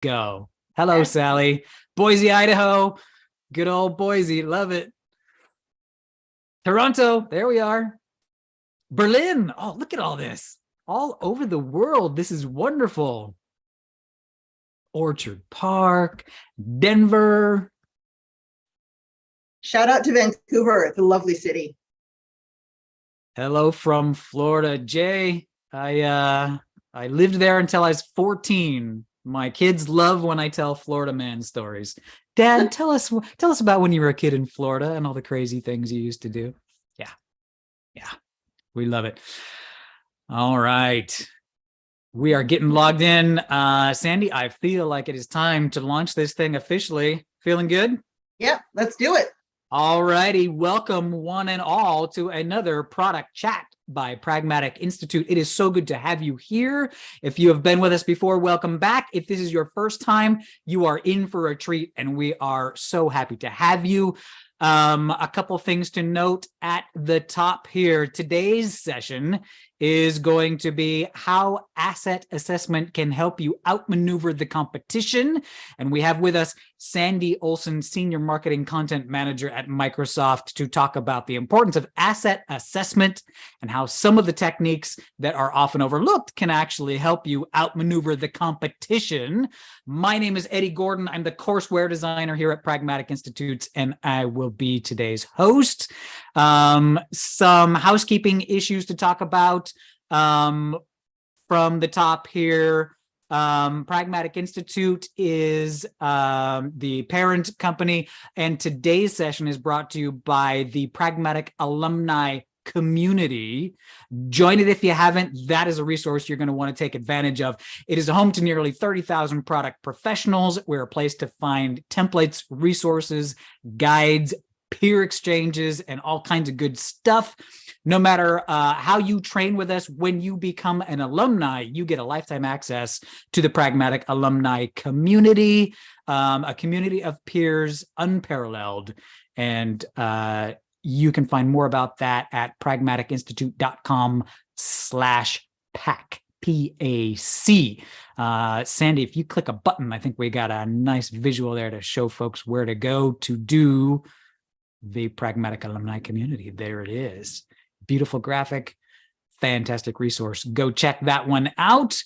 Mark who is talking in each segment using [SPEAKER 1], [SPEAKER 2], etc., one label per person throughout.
[SPEAKER 1] go. Hello, Sally. Boise, Idaho. Good old Boise. Love it. Toronto. There we are. Berlin. Oh, look at all this. All over the world. This is wonderful. Orchard Park. Denver.
[SPEAKER 2] Shout out to Vancouver. It's a lovely city.
[SPEAKER 1] Hello from Florida. Jay, I lived there until I was 14. My kids love when I tell Florida man stories. Dad, tell us about when you were a kid in Florida and all the crazy things you used to do. Yeah, we love it. All right, we are getting logged in. Sandi, I feel like it is time to launch this thing officially. Feeling good?
[SPEAKER 2] Yeah, let's do it.
[SPEAKER 1] All righty, welcome one and all to another product chat by Pragmatic Institute. It is so good to have you here. If you have been with us before, welcome back. If this is your first time, you are in for a treat, and we are so happy to have you. A couple things to note at the top here. Today's session is going to be how asset assessment can help you outmaneuver the competition. And we have with us Sandi Olson, Senior Marketing Content Manager at Microsoft, to talk about the importance of asset assessment and how some of the techniques that are often overlooked can actually help you outmaneuver the competition. My name is Eddie Gordon. I'm the courseware designer here at Pragmatic Institutes, and I will be today's host. Some housekeeping issues to talk about from the top here. Pragmatic Institute is the parent company, and today's session is brought to you by the Pragmatic Alumni Community. Join it if you haven't. That is a resource you're going to want to take advantage of. It is a home to nearly 30,000 product professionals. We're a place to find templates, resources, guides, peer exchanges, and all kinds of good stuff. No matter how you train with us, when you become an alumni, you get a lifetime access to the Pragmatic Alumni Community, a community of peers unparalleled. And you can find more about that at pragmaticinstitute.com/PAC. PAC. Sandi, if you click a button, I think we got a nice visual there to show folks where to go to do the Pragmatic Alumni Community. There it is. Beautiful graphic, fantastic resource. Go check that one out.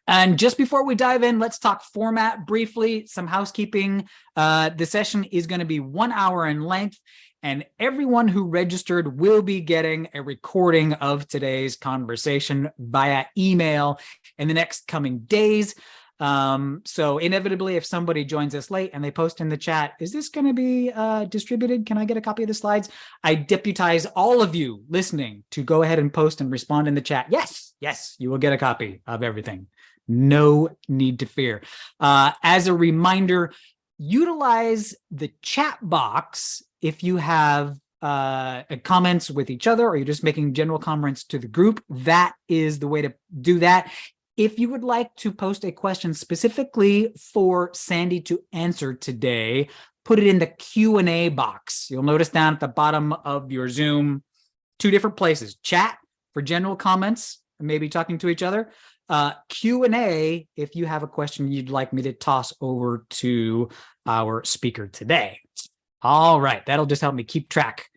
[SPEAKER 1] And just before we dive in, let's talk format briefly, some housekeeping. The session is going to be 1 hour in length, and everyone who registered will be getting a recording of today's conversation via email in the next coming days. So inevitably, if somebody joins us late and they post in the chat, is this going to be distributed? Can I get a copy of the slides? I deputize all of you listening to go ahead and post and respond in the chat. Yes, you will get a copy of everything. No need to fear. As a reminder, utilize the chat box if you have comments with each other, or you're just making general comments to the group. That is the way to do that. If you would like to post a question specifically for Sandi to answer today, put it in the Q&A box. You'll notice down at the bottom of your Zoom, two different places: chat for general comments, maybe talking to each other, Q&A if you have a question you'd like me to toss over to our speaker today. All right, that'll just help me keep track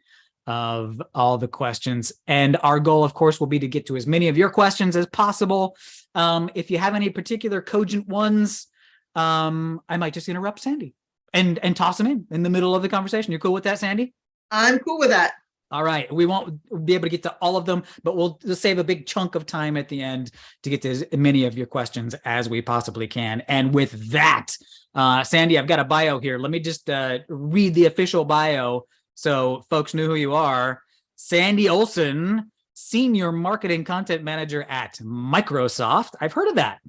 [SPEAKER 1] of all the questions. And our goal, of course, will be to get to as many of your questions as possible. If you have any particular cogent ones, I might just interrupt Sandi and toss them in the middle of the conversation. You're cool with that, Sandi?
[SPEAKER 2] I'm cool with that.
[SPEAKER 1] All right. We won't be able to get to all of them, but we'll save a big chunk of time at the end to get to as many of your questions as we possibly can. And with that, Sandi, I've got a bio here. Let me just read the official bio so folks know who you are. Sandi Olson, Senior Marketing Content Manager at Microsoft. I've heard of that.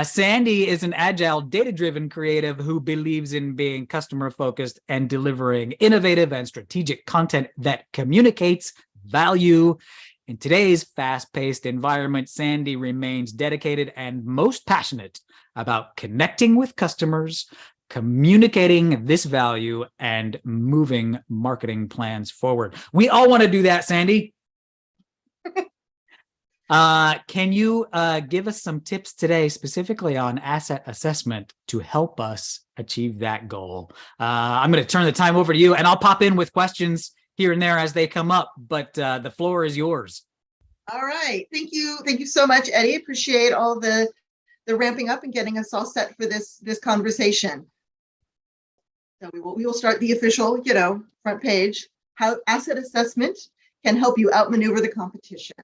[SPEAKER 1] Sandi is an agile, data-driven creative who believes in being customer-focused and delivering innovative and strategic content that communicates value. In today's fast-paced environment, Sandi remains dedicated and most passionate about connecting with customers, communicating this value, and moving marketing plans forward. We all want to do that, Sandi. Can you give us some tips today, specifically on asset assessment, to help us achieve that goal? I'm going to turn the time over to you, and I'll pop in with questions here and there as they come up, but the floor is yours.
[SPEAKER 2] All right. Thank you. Thank you so much, Eddie. Appreciate all the ramping up and getting us all set for this conversation. So we will start the official, front page. How asset assessment can help you outmaneuver the competition.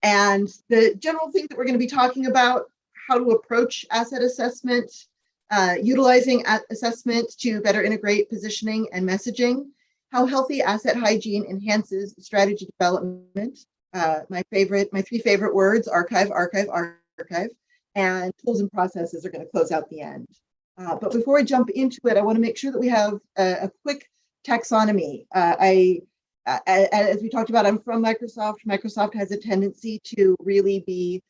[SPEAKER 2] And the general thing that we're going to be talking about, how to approach asset assessment, utilizing assessment to better integrate positioning and messaging, how healthy asset hygiene enhances strategy development. My three favorite words: archive, archive, archive, and tools and processes are going to close out the end. But before I jump into it, I want to make sure that we have a quick taxonomy. As we talked about, I'm from Microsoft. Microsoft has a tendency to really be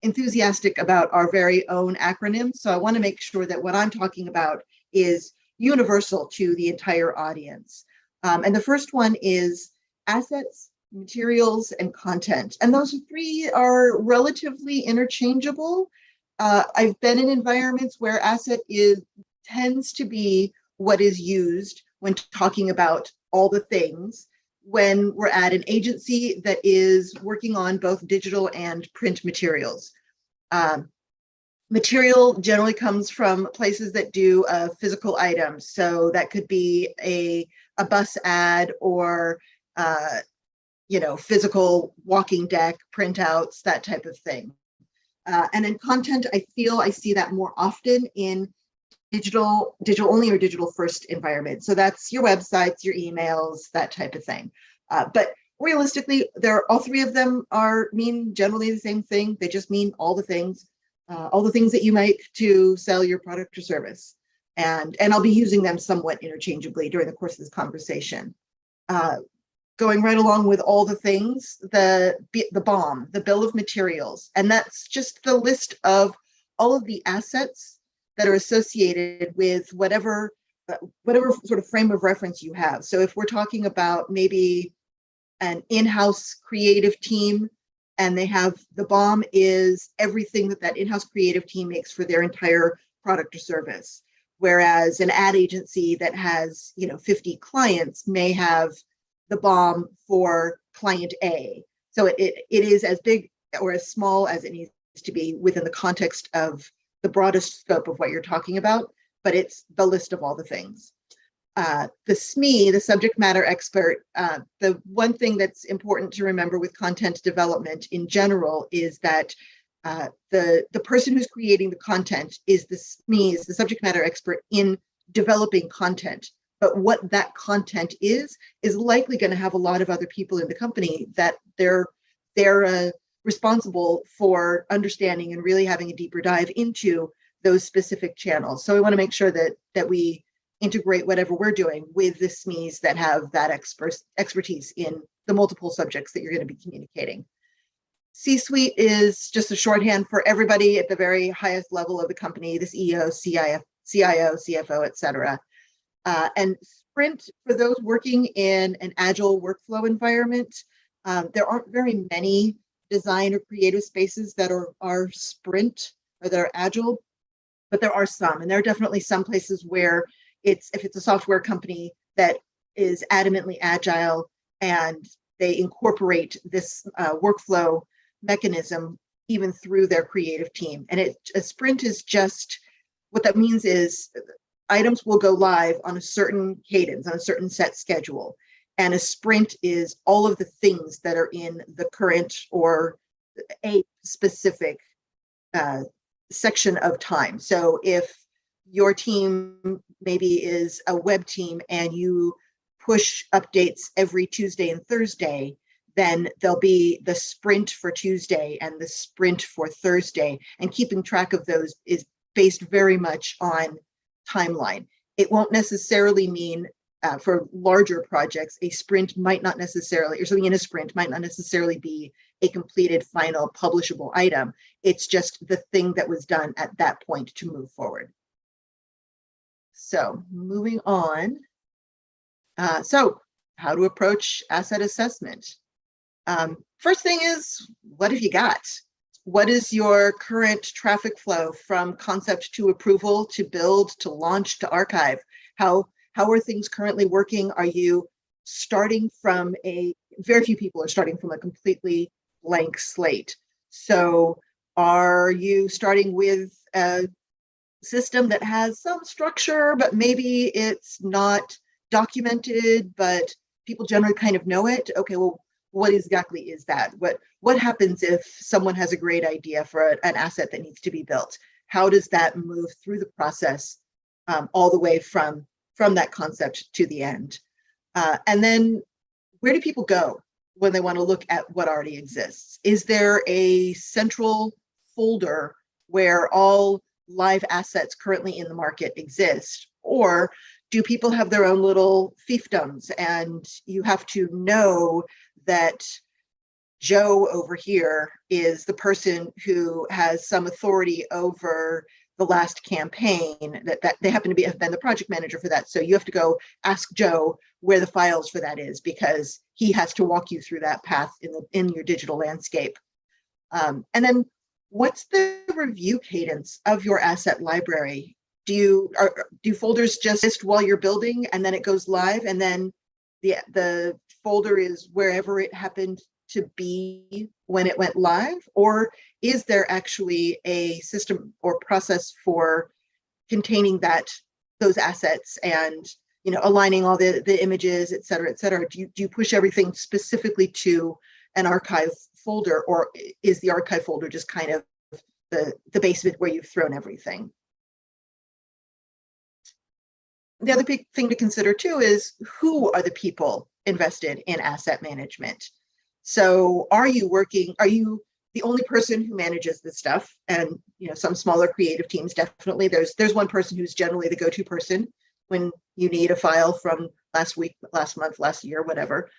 [SPEAKER 2] enthusiastic about our very own acronyms. So I want to make sure that what I'm talking about is universal to the entire audience. And the first one is assets, materials, and content. And those three are relatively interchangeable. I've been in environments where asset tends to be what is used when talking about all the things when we're at an agency that is working on both digital and print materials. Material generally comes from places that do physical items. So that could be a bus ad or physical walking deck, printouts, that type of thing. And then content, I see that more often in digital only or digital first environment. So that's your websites, your emails, that type of thing. But realistically, all three of them mean generally the same thing. They just mean all the things that you make to sell your product or service. And I'll be using them somewhat interchangeably during the course of this conversation. Going right along with all the things, the BOM, the bill of materials, and that's just the list of all of the assets that are associated with whatever sort of frame of reference you have. So if we're talking about maybe an in-house creative team, and they have the BOM is everything that in-house creative team makes for their entire product or service. Whereas an ad agency that has 50 clients may have the BOM for client A. So it is as big or as small as it needs to be within the context of the broadest scope of what you're talking about, but it's the list of all the things. The SME, the subject matter expert, the one thing that's important to remember with content development in general is that the person who's creating the content is the SME, is the subject matter expert in developing content. But what that content is likely going to have a lot of other people in the company that they're responsible for understanding and really having a deeper dive into those specific channels. So we want to make sure that we integrate whatever we're doing with the SMEs that have that expertise in the multiple subjects that you're going to be communicating. C-suite is just a shorthand for everybody at the very highest level of the company, the CEO, CIO, CFO, et cetera. And sprint, for those working in an agile workflow environment, there aren't very many design or creative spaces that are sprint or that are agile, but there are some. And there are definitely some places where if it's a software company that is adamantly agile and they incorporate this workflow mechanism even through their creative team. And a sprint is just, what that means is items will go live on a certain cadence, on a certain set schedule. And a sprint is all of the things that are in the current or a specific section of time. So if your team maybe is a web team and you push updates every Tuesday and Thursday, then there'll be the sprint for Tuesday and the sprint for Thursday. And keeping track of those is based very much on timeline. It won't necessarily mean for larger projects, a sprint might not necessarily, or something in a sprint might not necessarily be a completed final publishable item. It's just the thing that was done at that point to move forward. So moving on. So how to approach asset assessment. First thing is, what have you got? What is your current traffic flow from concept to approval, to build, to launch, to archive? How are things currently working? Are you starting from very few people are starting from a completely blank slate. So are you starting with a system that has some structure, but maybe it's not documented, but people generally kind of know it? Okay, well, what exactly is that? What happens if someone has a great idea for an asset that needs to be built? How does that move through the process all the way from that concept to the end? And then where do people go when they want to look at what already exists? Is there a central folder where all live assets currently in the market exist? Or do people have their own little fiefdoms, and you have to know that Joe over here is the person who has some authority over the last campaign, that they happen to have been the project manager for that. So you have to go ask Joe where the files for that is, because he has to walk you through that path in your digital landscape. And then what's the review cadence of your asset library? Do folders just exist while you're building and then it goes live, and then the folder is wherever it happened to be when it went live? Or is there actually a system or process for containing those assets and aligning all the images, et cetera, et cetera? Do you push everything specifically to an archive folder, or is the archive folder just kind of the basement where you've thrown everything? The other big thing to consider too is, who are the people invested in asset management? So are you the only person who manages this stuff? And some smaller creative teams, definitely there's one person who's generally the go-to person when you need a file from last week, last month, last year, whatever.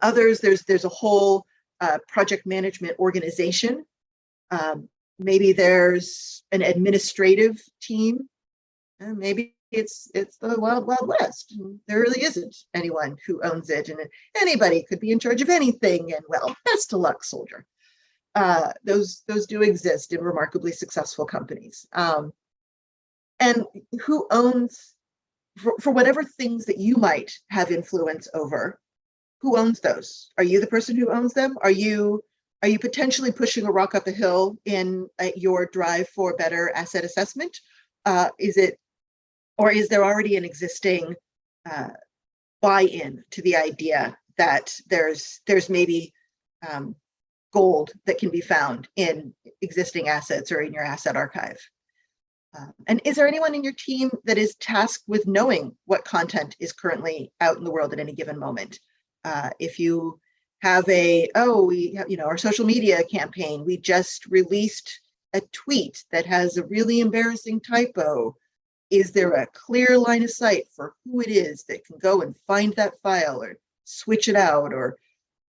[SPEAKER 2] Others, there's a whole project management organization. Maybe there's an administrative team, and maybe it's the wild west. There really isn't anyone who owns it, and anybody could be in charge of anything, and well, best of luck, soldier. Those do exist in remarkably successful companies. And who owns, for whatever things that you might have influence over, who owns those? Are you the person who owns them? Are you potentially pushing a rock up a hill in your drive for better asset assessment? Or is there already an existing buy-in to the idea that there's maybe gold that can be found in existing assets or in your asset archive? And is there anyone in your team that is tasked with knowing what content is currently out in the world at any given moment? If you have our social media campaign, we just released a tweet that has a really embarrassing typo. Is there a clear line of sight for who it is that can go and find that file or switch it out or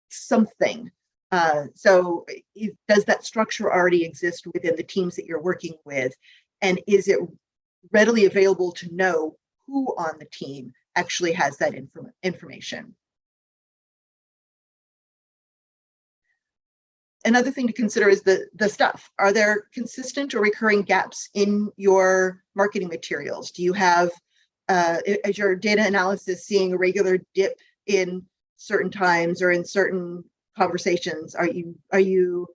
[SPEAKER 2] something? So does that structure already exist within the teams that you're working with? And is it readily available to know who on the team actually has that information? Another thing to consider is the stuff. Are there consistent or recurring gaps in your marketing materials? Do you have, as your data analysis, seeing a regular dip in certain times or in certain conversations? Are you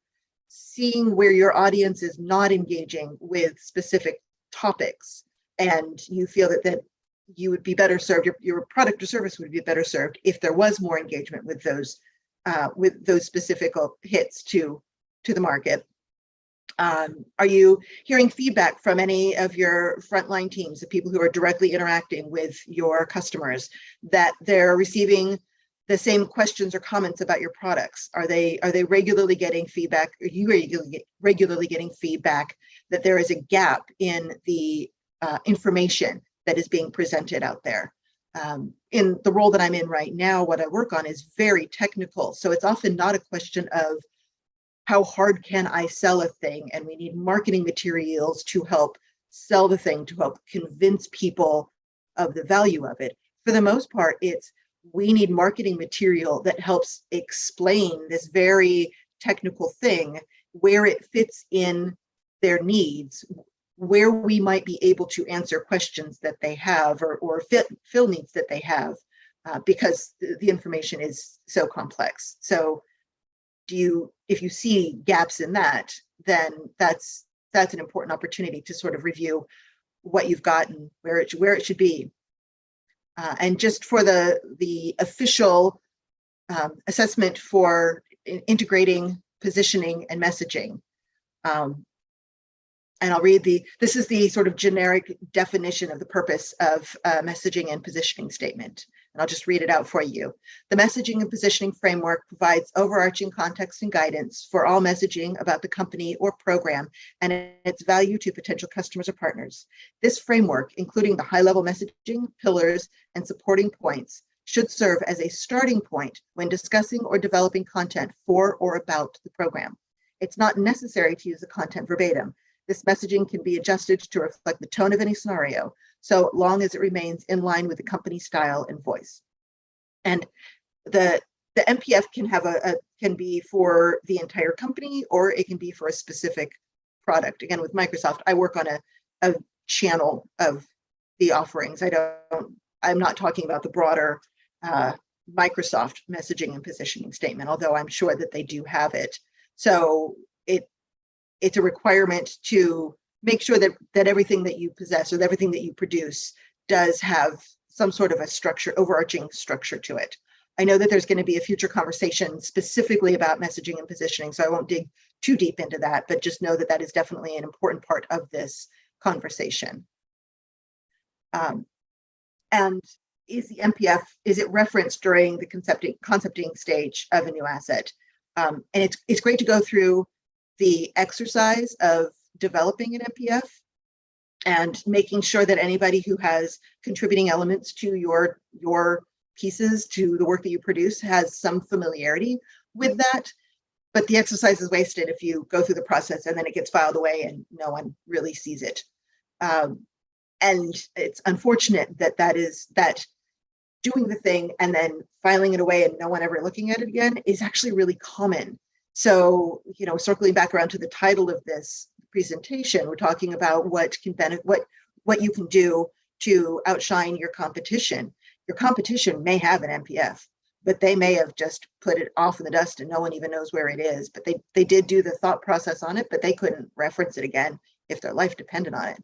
[SPEAKER 2] seeing where your audience is not engaging with specific topics, and you feel that you would be better served, your product or service would be better served if there was more engagement with those specific hits to the market? Are you hearing feedback from any of your frontline teams, the people who are directly interacting with your customers, that they're receiving the same questions or comments about your products? Are they regularly getting feedback? Are you regularly getting feedback that there is a gap in the information that is being presented out there? In the role that I'm in right now, what I work on is very technical. So it's often not a question of how hard can I sell a thing, and we need marketing materials to help sell the thing, to help convince people of the value of it. For the most part, it's we need marketing material that helps explain this very technical thing, where it fits in their needs, where we might be able to answer questions that they have, or fill needs that they have, because the information is so complex. So if you see gaps in that, then that's an important opportunity to sort of review what you've got and where it should be. And just for the official assessment for integrating positioning and messaging. And I'll read this is the sort of generic definition of the purpose of messaging and positioning statement. And I'll just read it out for you. The messaging and positioning framework provides overarching context and guidance for all messaging about the company or program and its value to potential customers or partners. This framework, including the high-level messaging, pillars, and supporting points, should serve as a starting point when discussing or developing content for or about the program. It's not necessary to use the content verbatim. This messaging can be adjusted to reflect the tone of any scenario, so long as it remains in line with the company style and voice. And the MPF can be for the entire company, or it can be for a specific product. Again, with Microsoft, I work on a channel of the offerings. I'm not talking about the broader Microsoft messaging and positioning statement, although I'm sure that they do have it. So it's a requirement to make sure that everything that you possess or everything that you produce does have some sort of a structure, overarching structure to it. I know that there's going to be a future conversation specifically about messaging and positioning, so I won't dig too deep into that, but just know that that is definitely an important part of this conversation. And is the MPF, is it referenced during the concepting stage of a new asset? And it's great to go through the exercise of developing an MPF and making sure that anybody who has contributing elements to your pieces, to the work that you produce, has some familiarity with that. But the exercise is wasted if you go through the process and then it gets filed away and no one really sees it. And it's unfortunate that doing the thing and then filing it away and no one ever looking at it again is actually really common. So, circling back around to the title of this presentation, we're talking about what you can do to outshine your competition. Your competition may have an MPF, but they may have just put it off in the dust and no one even knows where it is. But they did do the thought process on it, but they couldn't reference it again if their life depended on it.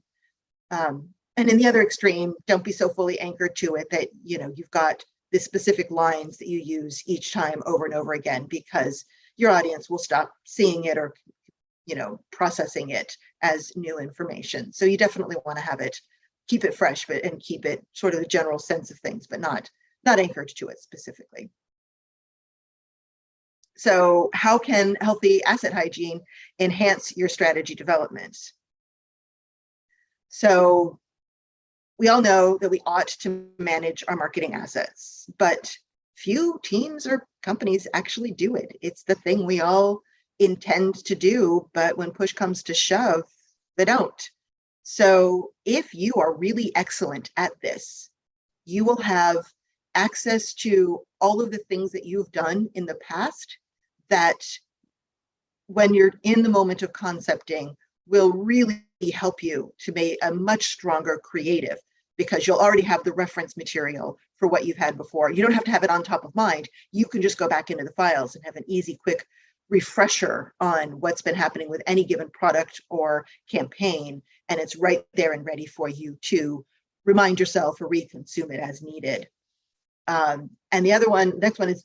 [SPEAKER 2] And in the other extreme, don't be so fully anchored to it that you've got the specific lines that you use each time over and over again, because your audience will stop seeing it or processing it as new information. So you definitely want to have it, keep it fresh, and keep it sort of the general sense of things, but not anchored to it specifically. So how can healthy asset hygiene enhance your strategy development? So we all know that we ought to manage our marketing assets, but few teams or companies actually do it. It's the thing we all intend to do, but when push comes to shove, they don't. So if you are really excellent at this, you will have access to all of the things that you've done in the past that, when you're in the moment of concepting, will really help you to make a much stronger creative, because you'll already have the reference material for what you've had before. You don't have to have it on top of mind. You can just go back into the files and have an easy, quick refresher on what's been happening with any given product or campaign. And it's right there and ready for you to remind yourself or reconsume it as needed. And the next one is,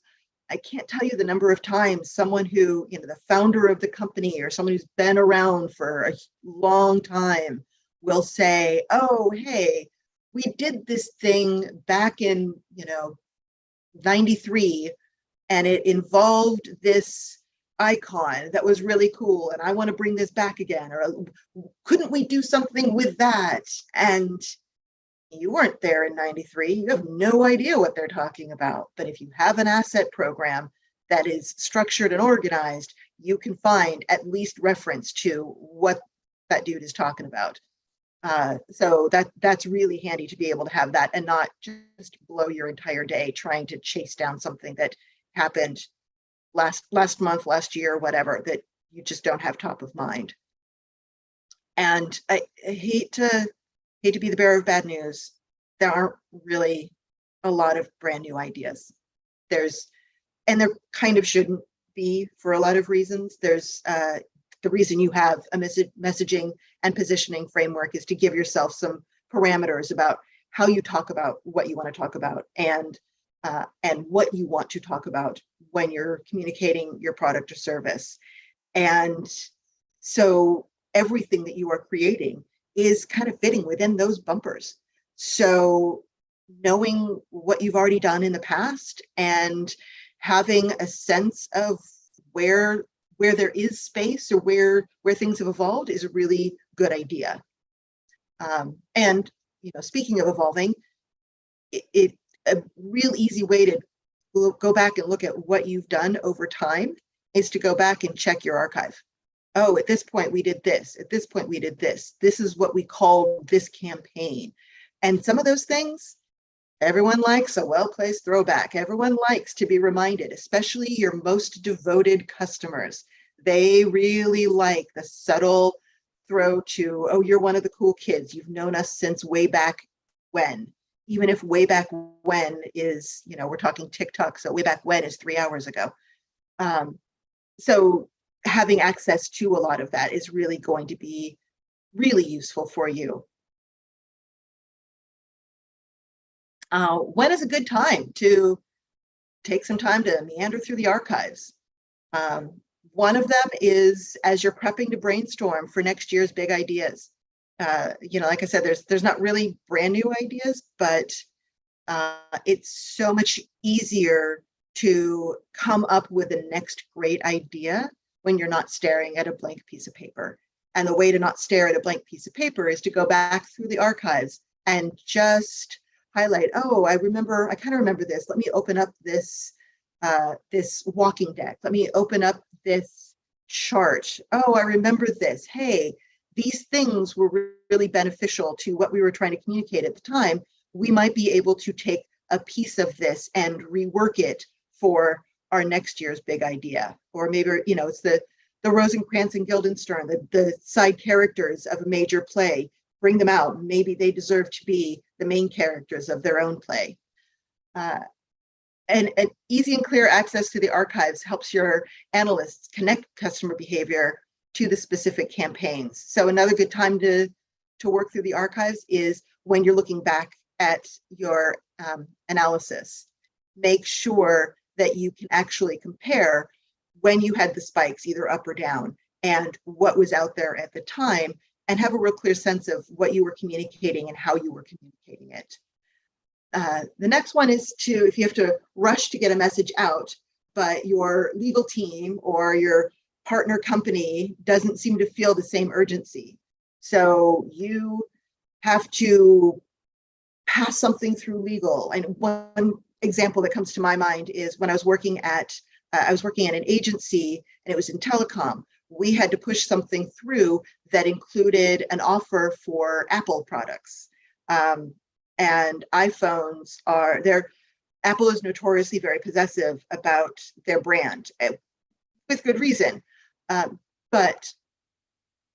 [SPEAKER 2] I can't tell you the number of times someone who, the founder of the company or someone who's been around for a long time will say, oh, hey, we did this thing back in, 93, and it involved this icon that was really cool, and I want to bring this back again, or couldn't we do something with that? And you weren't there in 93. You have no idea what they're talking about. But if you have an asset program that is structured and organized, you can find at least reference to what that dude is talking about. So that's really handy to be able to have that and not just blow your entire day trying to chase down something that happened last month, last year, whatever, that you just don't have top of mind. And I hate to be the bearer of bad news. There aren't really a lot of brand new ideas. And there kind of shouldn't be for a lot of reasons. There's the reason you have a messaging and positioning framework is to give yourself some parameters about how you talk about what you want to talk about and what you want to talk about when you're communicating your product or service. And so everything that you are creating is kind of fitting within those bumpers. So knowing what you've already done in the past and having a sense of where there is space or where things have evolved is a really good idea. And speaking of evolving, a real easy way to go back and look at what you've done over time is to go back and check your archive. Oh, at this point we did this. At this point we did this. This is what we call this campaign. And some of those things, everyone likes a well-placed throwback. Everyone likes to be reminded, especially your most devoted customers. They really like the subtle throw to, oh, you're one of the cool kids. You've known us since way back when. Even if way back when is, we're talking TikTok, so way back when is 3 hours ago. So having access to a lot of that is really going to be really useful for you. When is a good time to take some time to meander through the archives? One of them is as you're prepping to brainstorm for next year's big ideas. Like I said, there's not really brand new ideas, but it's so much easier to come up with the next great idea when you're not staring at a blank piece of paper. And the way to not stare at a blank piece of paper is to go back through the archives and just highlight, oh, I kind of remember this. Let me open up this walking deck. Let me open up this chart. Oh, I remember this. Hey, these things were really beneficial to what we were trying to communicate at the time. We might be able to take a piece of this and rework it for our next year's big idea. Or maybe, it's the Rosencrantz and Guildenstern, the side characters of a major play. Bring them out. Maybe they deserve to be the main characters of their own play. And easy and clear access to the archives helps your analysts connect customer behavior to the specific campaigns. So another good time to work through the archives is when you're looking back at your analysis. Make sure that you can actually compare when you had the spikes, either up or down, and what was out there at the time, and have a real clear sense of what you were communicating and how you were communicating it. The next one is if you have to rush to get a message out, but your legal team or your partner company doesn't seem to feel the same urgency. So you have to pass something through legal. And one example that comes to my mind is when I was working at an agency and it was in telecom. We had to push something through that included an offer for Apple products. And iPhones Apple is notoriously very possessive about their brand, with good reason. But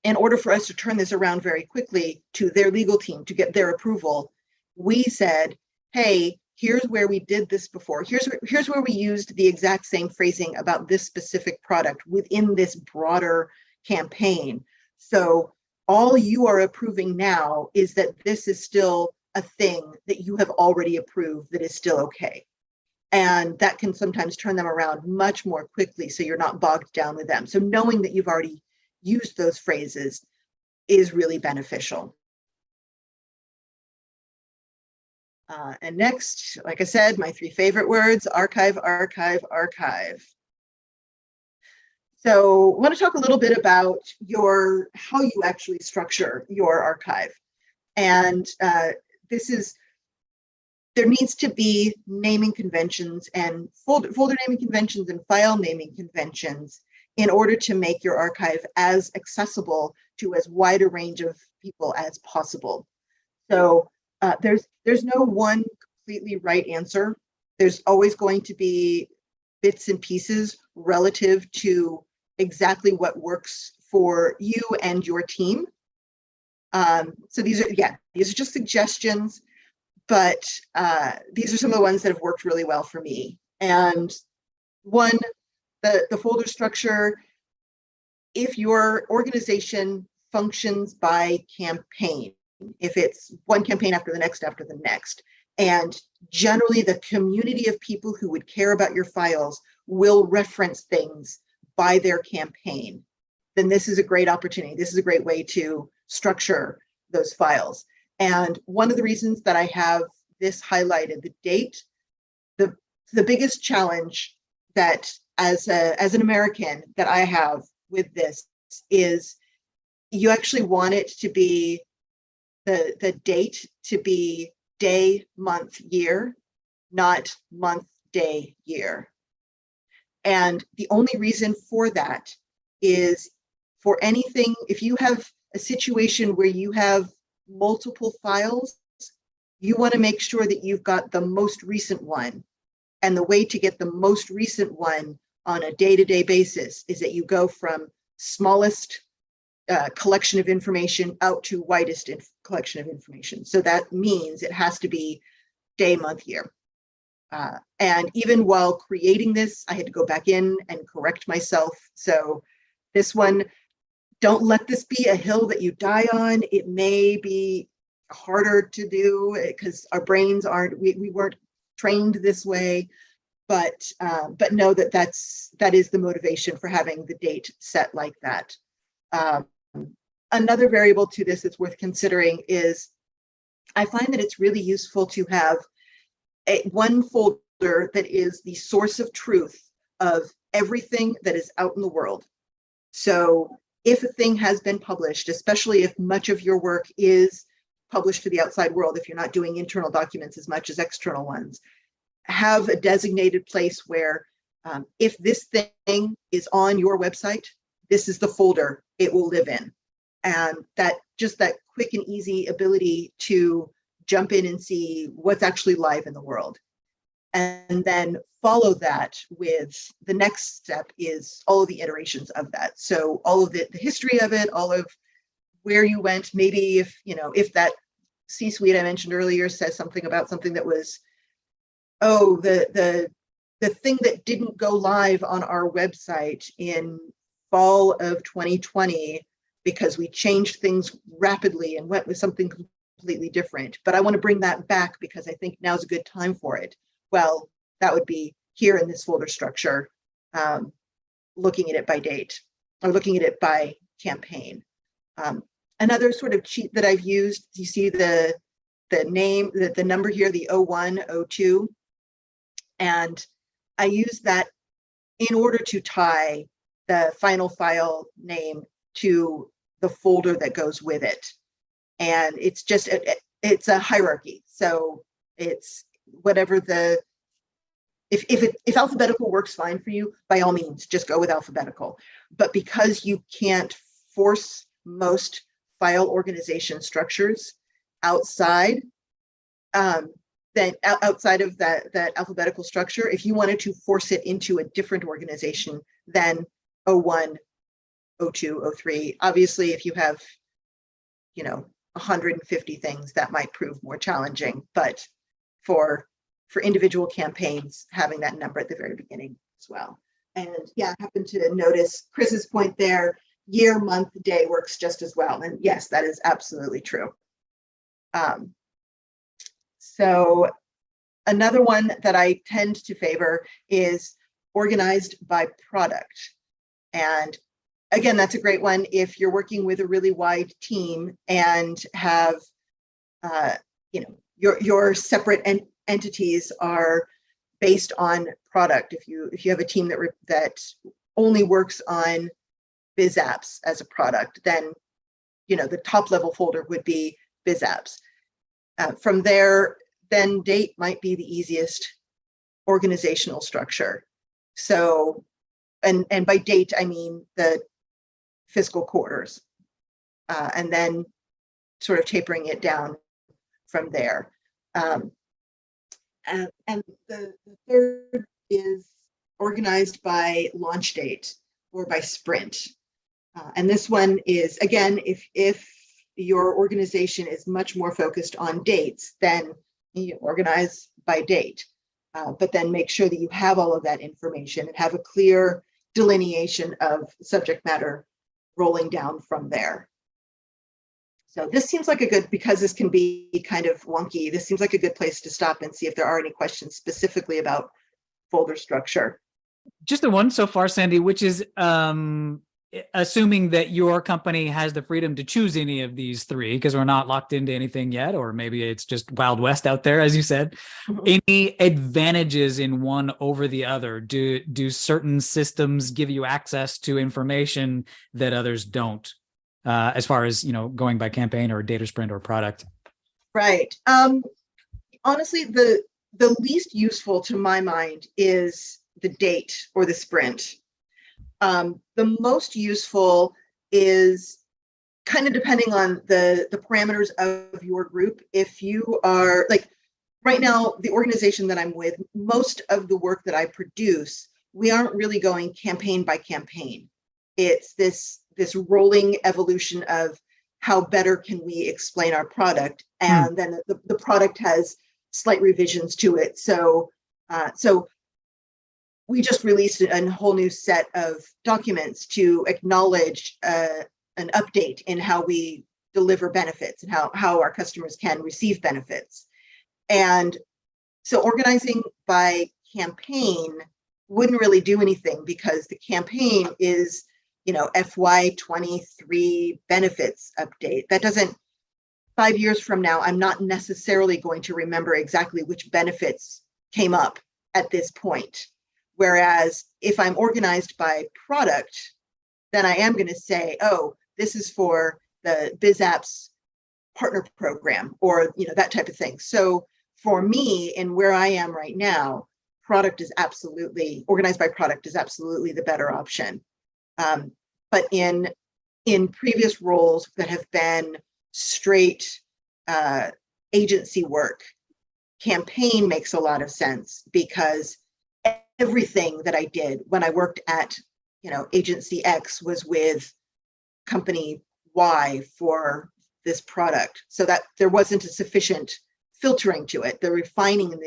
[SPEAKER 2] in order for us to turn this around very quickly to their legal team to get their approval, we said, hey, here's where we did this before. Here's where we used the exact same phrasing about this specific product within this broader campaign. So all you are approving now is that this is still a thing that you have already approved that is still okay. And that can sometimes turn them around much more quickly so you're not bogged down with them. So knowing that you've already used those phrases is really beneficial. And next, like I said, my 3 favorite words: archive, archive, archive. So I want to talk a little bit about how you actually structure your archive. And there needs to be naming conventions and folder naming conventions and file naming conventions in order to make your archive as accessible to as wide a range of people as possible. So there's no one completely right answer. There's always going to be bits and pieces relative to exactly what works for you and your team. So these are just suggestions, but these are some of the ones that have worked really well for me. And one, the folder structure, if your organization functions by campaign, if it's one campaign after the next, and generally the community of people who would care about your files will reference things by their campaign, then this is a great opportunity. This is a great way to structure those files. And one of the reasons that I have this highlighted, the date, the biggest challenge that as an American that I have with this is you actually want it to be the date to be day, month, year, not month, day, year. And the only reason for that is for anything, if you have a situation where you have multiple files, you want to make sure that you've got the most recent one. And the way to get the most recent one on a day-to-day basis is that you go from smallest collection of information out to widest collection of information. So that means it has to be day, month, year. And even while creating this, I had to go back in and correct myself. So this one, don't let this be a hill that you die on. It may be harder to do because our brains aren't, we weren't trained this way, but know that that is the motivation for having the date set like that. Another variable to this that's worth considering is I find that it's really useful to have one folder that is the source of truth of everything that is out in the world. So if a thing has been published, especially if much of your work is published to the outside world, if you're not doing internal documents as much as external ones, have a designated place where if this thing is on your website, this is the folder it will live in. And that quick and easy ability to jump in and see what's actually live in the world. And then follow that with the next step is all of the iterations of that. So all of the history of it, all of where you went, maybe if that C-suite I mentioned earlier says something about something that was, the thing that didn't go live on our website in fall of 2020 because we changed things rapidly and went with something completely different. But I want to bring that back because I think now's a good time for it. Well, that would be here in this folder structure, looking at it by date or looking at it by campaign. Another sort of cheat that I've used, you see the name, the number here, the 01, 02, and I use that in order to tie the final file name to the folder that goes with it. And it's just, it's a hierarchy. So it's whatever if alphabetical works fine for you, by all means, just go with alphabetical. But because you can't force most file organization structures outside, outside of that alphabetical structure, if you wanted to force it into a different organization than 01, 02, 03, obviously, if you have, 150 things, that might prove more challenging. But for individual campaigns, having that number at the very beginning as well. And yeah, I happen to notice Chris's point there, year, month, day works just as well. And yes, that is absolutely true. So another one that I tend to favor is organized by product. And again, that's a great one if you're working with a really wide team and have, your separate entities are based on product. If you have a team that only works on biz apps as a product, then the top level folder would be biz apps. From there, then date might be the easiest organizational structure. So and by date, I mean the fiscal quarters, and then sort of tapering it down from there. And the third is organized by launch date or by sprint. And this one is, again, if your organization is much more focused on dates, then you organize by date. But then make sure that you have all of that information and have a clear delineation of subject matter rolling down from there. So this seems like a good, because this can be kind of wonky, this seems like a good place to stop and see if there are any questions specifically about folder structure.
[SPEAKER 1] Just the one so far, Sandi, which is assuming that your company has the freedom to choose any of these three, because we're not locked into anything yet, or maybe it's just Wild West out there, as you said. Mm-hmm. Any advantages in one over the other? Do certain systems give you access to information that others don't, as far as, going by campaign or data sprint or product?
[SPEAKER 2] Right. Honestly, the least useful to my mind is the date or the sprint. The most useful is kind of depending on the parameters of your group. If you are like right now, the organization that I'm with, most of the work that I produce, we aren't really going campaign by campaign. It's this rolling evolution of how better can we explain our product, and then the product has slight revisions to it. So we just released a whole new set of documents to acknowledge an update in how we deliver benefits and how our customers can receive benefits. And so organizing by campaign wouldn't really do anything, because the campaign is, FY23 benefits update. That doesn't, 5 years from now, I'm not necessarily going to remember exactly which benefits came up at this point. Whereas if I'm organized by product, then I am going to say, oh, this is for the BizApps partner program, or that type of thing. So for me, and where I am right now, product is absolutely, organized by product is absolutely the better option. But in previous roles that have been straight agency work, campaign makes a lot of sense, because everything that I did when I worked at, agency X was with company Y for this product, so that there wasn't a sufficient filtering to it. The refining and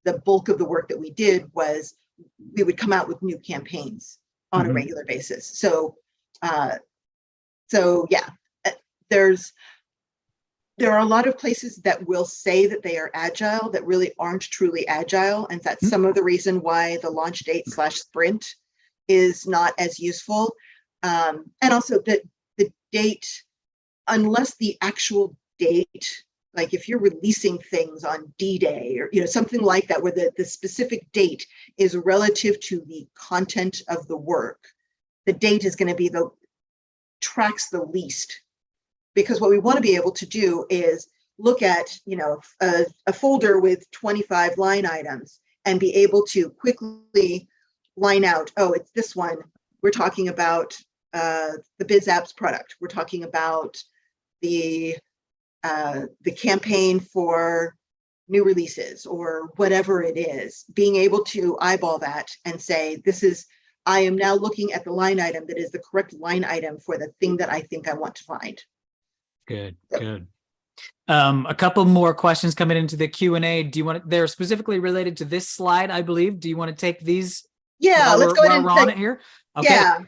[SPEAKER 2] the bulk of the work that we did was we would come out with new campaigns on a regular basis. So yeah, there are a lot of places that will say that they are agile that really aren't truly agile. And that's some of the reason why the launch date / sprint is not as useful. And also the date, unless the actual date, like if you're releasing things on D-Day or something like that, where the specific date is relative to the content of the work, the date is going to be tracks the least. Because what we want to be able to do is look at, a folder with 25 line items and be able to quickly line out, oh, it's this one. We're talking about the BizApps product. We're talking about the campaign for new releases or whatever it is. Being able to eyeball that and say, I am now looking at the line item that is the correct line item for the thing that I think I want to find.
[SPEAKER 1] Good. A couple more questions coming into the Q&A. They're specifically related to this slide, I believe. Do you want to take these?
[SPEAKER 2] Yeah, let's go ahead and
[SPEAKER 1] on it here. Okay.
[SPEAKER 2] Yeah.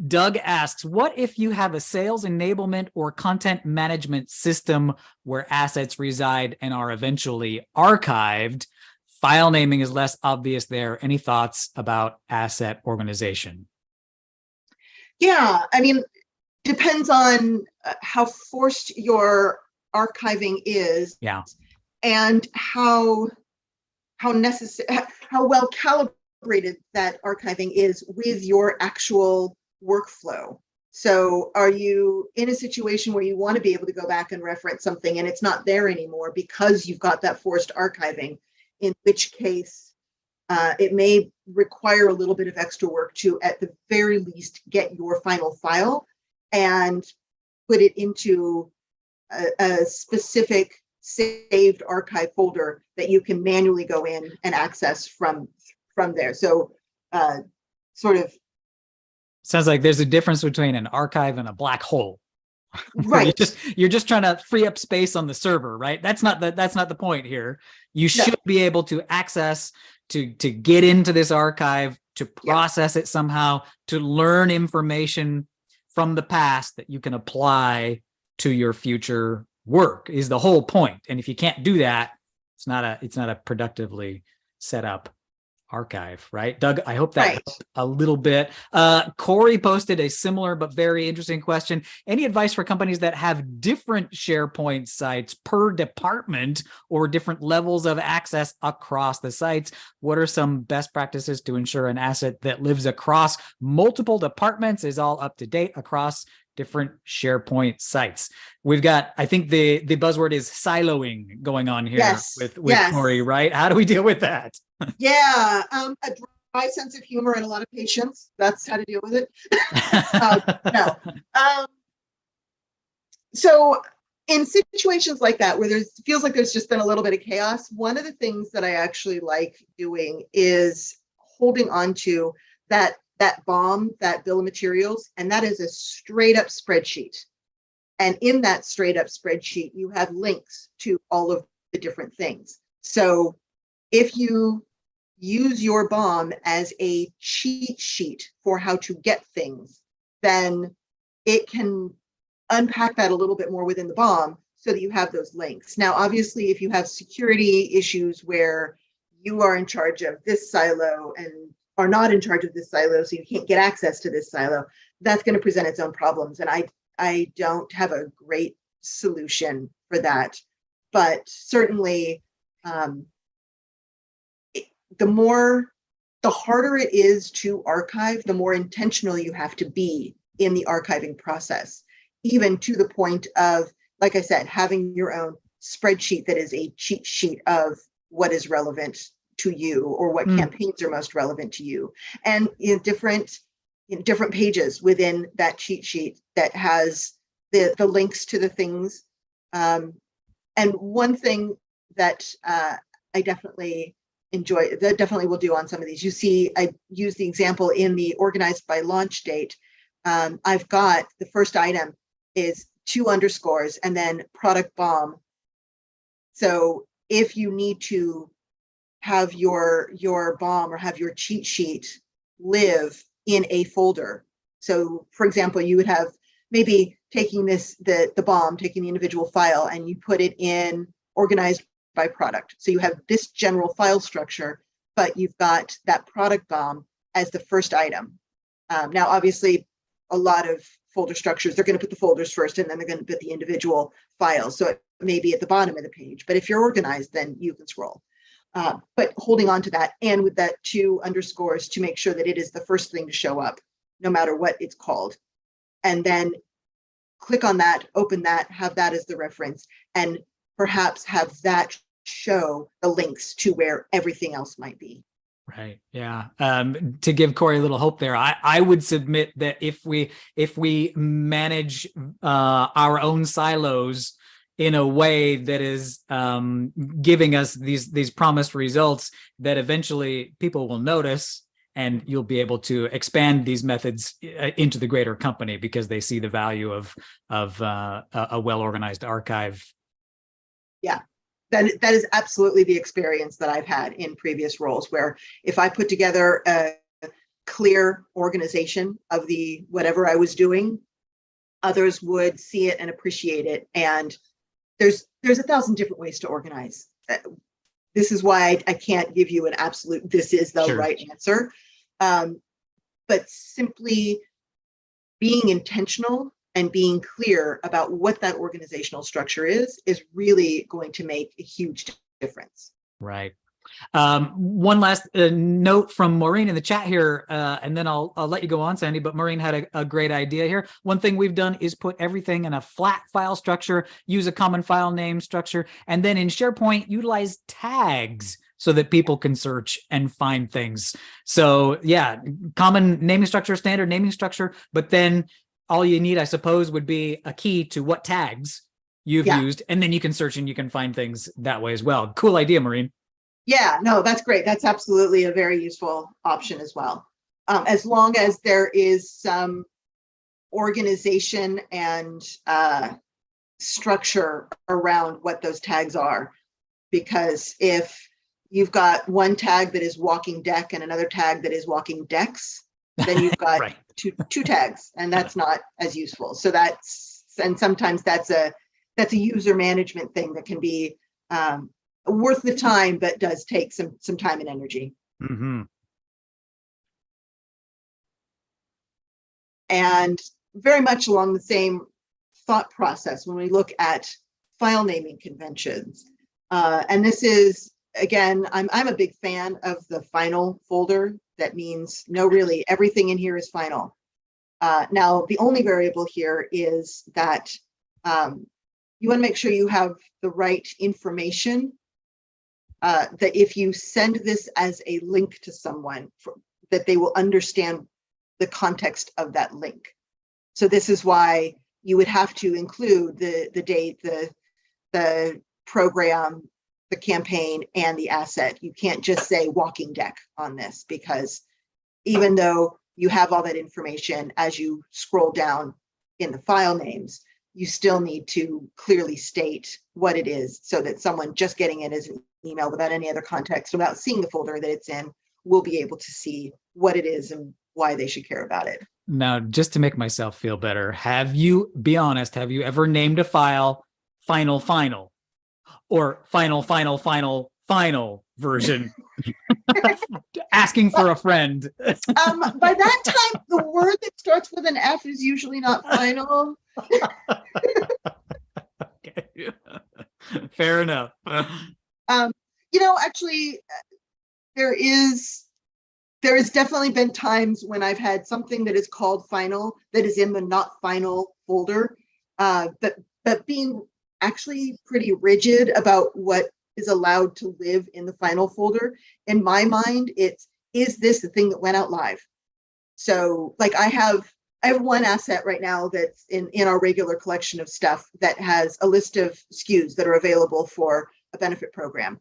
[SPEAKER 1] Doug asks, what if you have a sales enablement or content management system where assets reside and are eventually archived? File naming is less obvious there. Any thoughts about asset organization?
[SPEAKER 2] Yeah, I mean, depends on how forced your archiving is, and how well calibrated that archiving is with your actual workflow. So are you in a situation where you want to be able to go back and reference something and it's not there anymore because you've got that forced archiving, in which case It may require a little bit of extra work to, at the very least, get your final file and put it into a specific saved archive folder that you can manually go in and access from there. So sort of
[SPEAKER 1] Sounds like there's a difference between an archive and a black hole.
[SPEAKER 2] right.
[SPEAKER 1] You're just trying to free up space on the server, right? That's not the point here. You should be able to access to get into this archive, to process it somehow, to learn information from the past that you can apply to your future work is the whole point. And if you can't do that, it's not a productively set up archive, right? Doug, I hope that helped a little bit. Corey posted a similar but very interesting question. Any advice for companies that have different SharePoint sites per department or different levels of access across the sites? What are some best practices to ensure an asset that lives across multiple departments is all up to date across different SharePoint sites? We've got, I think the buzzword is siloing going on here with Corey, right? How do we deal with that?
[SPEAKER 2] A dry sense of humor and a lot of patience. That's how to deal with it. So in situations like that, where feels like there's just been a little bit of chaos, one of the things that I actually like doing is holding on to that BOM, that bill of materials, and that is a straight up spreadsheet. And in that straight up spreadsheet, you have links to all of the different things. So if you use your BOM as a cheat sheet for how to get things, then it can unpack that a little bit more within the BOM so that you have those links. Now, obviously, if you have security issues where you are in charge of this silo and are not in charge of this silo, so you can't get access to this silo, that's going to present its own problems. And I don't have a great solution for that. But certainly, the harder it is to archive, the more intentional you have to be in the archiving process, even to the point of, like I said, having your own spreadsheet that is a cheat sheet of what is relevant to you or what campaigns are most relevant to you. And in different pages within that cheat sheet that has the links to the things. And one thing that I definitely enjoy, that definitely will do on some of these. You see, I use the example in the organized by launch date. I've got the first item is 2 underscores and then product BOM. So if you need to have your BOM or have your cheat sheet live in a folder. So for example, you would have maybe taking the BOM, taking the individual file, and you put it in organized by product. So you have this general file structure, but you've got that product BOM as the first item. Now, obviously, a lot of folder structures, they're going to put the folders first, and then they're going to put the individual files. So it may be at the bottom of the page, but if you're organized, then you can scroll. But holding on to that, and with that 2 underscores to make sure that it is the first thing to show up, no matter what it's called. And then click on that, open that, have that as the reference, and perhaps have that show the links to where everything else might be.
[SPEAKER 1] Right. Yeah. To give Corey a little hope there, I would submit that if we manage our own silos in a way that is giving us these promised results, that eventually people will notice, and you'll be able to expand these methods into the greater company because they see the value of a well-organized archive.
[SPEAKER 2] Yeah. That is absolutely the experience that I've had in previous roles, where if I put together a clear organization of the whatever I was doing, others would see it and appreciate it. And there's 1,000 different ways to organize. This is why I can't give you an absolute, this is the right answer. But simply being intentional and being clear about what that organizational structure is really going to make a huge difference.
[SPEAKER 1] Right. One last note from Maureen in the chat here, and then I'll let you go on, Sandy, but Maureen had a great idea here. One thing we've done is put everything in a flat file structure, use a common file name structure, and then in SharePoint, utilize tags so that people can search and find things. So yeah, common naming structure, standard naming structure, but then all you need, I suppose, would be a key to what tags you've used, and then you can search and you can find things that way as well. Cool idea, Maureen.
[SPEAKER 2] Yeah, no, that's great. That's absolutely a very useful option as well. As long as there is some organization and structure around what those tags are. Because if you've got one tag that is walking deck and another tag that is walking decks, then you've got
[SPEAKER 1] right.
[SPEAKER 2] two tags, and that's not as useful. So and sometimes that's a user management thing that can be worth the time, but does take some time and energy.
[SPEAKER 1] Mm-hmm.
[SPEAKER 2] And very much along the same thought process when we look at file naming conventions. And this is, again, I'm a big fan of the final folder. That means really everything in here is final. Now, the only variable here is that you want to make sure you have the right information, that if you send this as a link to someone, that they will understand the context of that link. So this is why you would have to include the date, the program, the campaign, and the asset. You can't just say walking deck on this, because even though you have all that information, as you scroll down in the file names, you still need to clearly state what it is so that someone just getting it as an email without any other context, without seeing the folder that it's in, will be able to see what it is and why they should care about it.
[SPEAKER 1] Now, just to make myself feel better, be honest, have you ever named a file final or final version? Asking for a friend.
[SPEAKER 2] By that time, the word that starts with an F is usually not final.
[SPEAKER 1] Okay. Fair enough.
[SPEAKER 2] Actually, there has definitely been times when I've had something that is called final that is in the not final folder, but being actually pretty rigid about what is allowed to live in the final folder. In my mind, is this the thing that went out live? So like I have one asset right now that's in our regular collection of stuff that has a list of SKUs that are available for a benefit program.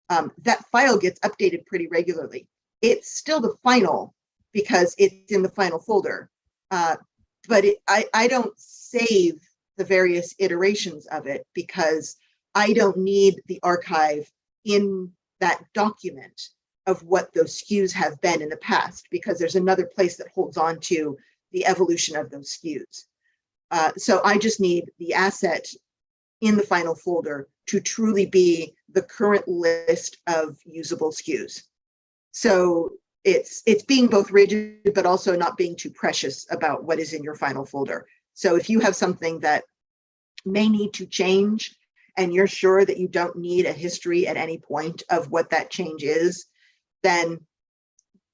[SPEAKER 2] That file gets updated pretty regularly. It's still the final because it's in the final folder, but I don't save the various iterations of it because I don't need the archive in that document of what those SKUs have been in the past, because there's another place that holds on to the evolution of those SKUs. So I just need the asset in the final folder to truly be the current list of usable SKUs. So it's being both rigid, but also not being too precious about what is in your final folder. So if you have something that may need to change and you're sure that you don't need a history at any point of what that change is, then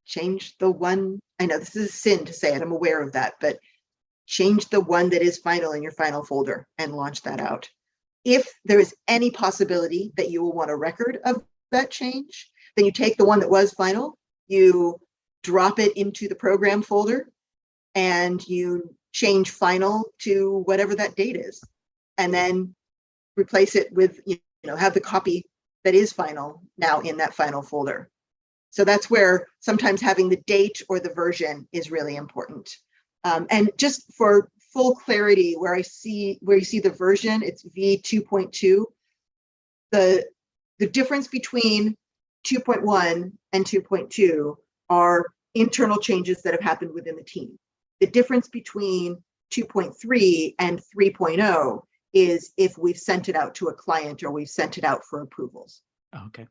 [SPEAKER 2] change the one. I know this is a sin to say it, I'm aware of that, but change the one that is final in your final folder and launch that out. If there is any possibility that you will want a record of that change, then you take the one that was final, you drop it into the program folder, and you change final to whatever that date is, and then replace it with, have the copy that is final now in that final folder. So that's where sometimes having the date or the version is really important. And just for full clarity, where you see the version, it's v2.2. The difference between 2.1 and 2.2 are internal changes that have happened within the team. The difference between 2.3 and 3.0 is if we've sent it out to a client or we've sent it out for approvals.
[SPEAKER 1] Okay.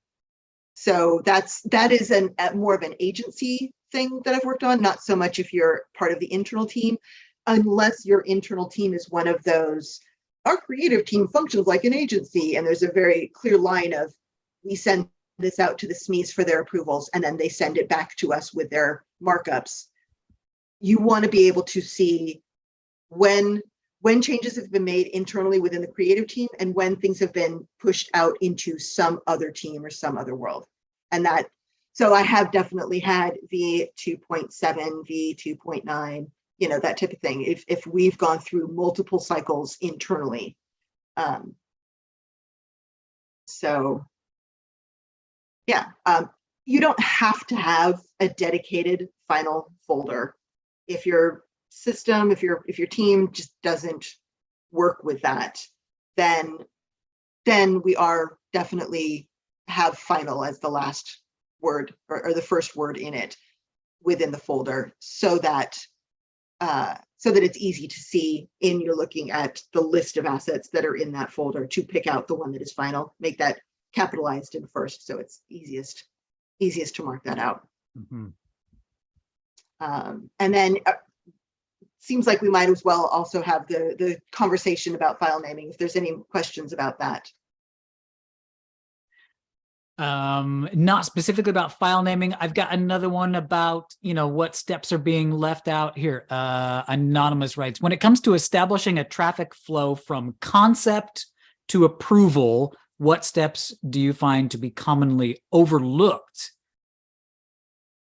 [SPEAKER 2] So that is more of an agency thing that I've worked on, not so much if you're part of the internal team, unless your internal team is one of those, our creative team functions like an agency, and there's a very clear line of we send this out to the SMEs for their approvals, and then they send it back to us with their markups. You want to be able to see when changes have been made internally within the creative team and when things have been pushed out into some other team or some other world. And that, so I have definitely had V2.7, V2.9, you know, that type of thing. If we've gone through multiple cycles internally. So yeah, you don't have to have a dedicated final folder. If your system, if your team just doesn't work with that, then we are definitely have final as the last word or the first word in it within the folder, so that it's easy to see in you're looking at the list of assets that are in that folder to pick out the one that is final, make that capitalized in first, so it's easiest to mark that out.
[SPEAKER 1] Mm-hmm.
[SPEAKER 2] And then seems like we might as well also have the conversation about file naming, if there's any questions about that.
[SPEAKER 1] Not specifically about file naming. I've got another one about, you know, what steps are being left out here. Anonymous writes, when it comes to establishing a traffic flow from concept to approval, what steps do you find to be commonly overlooked?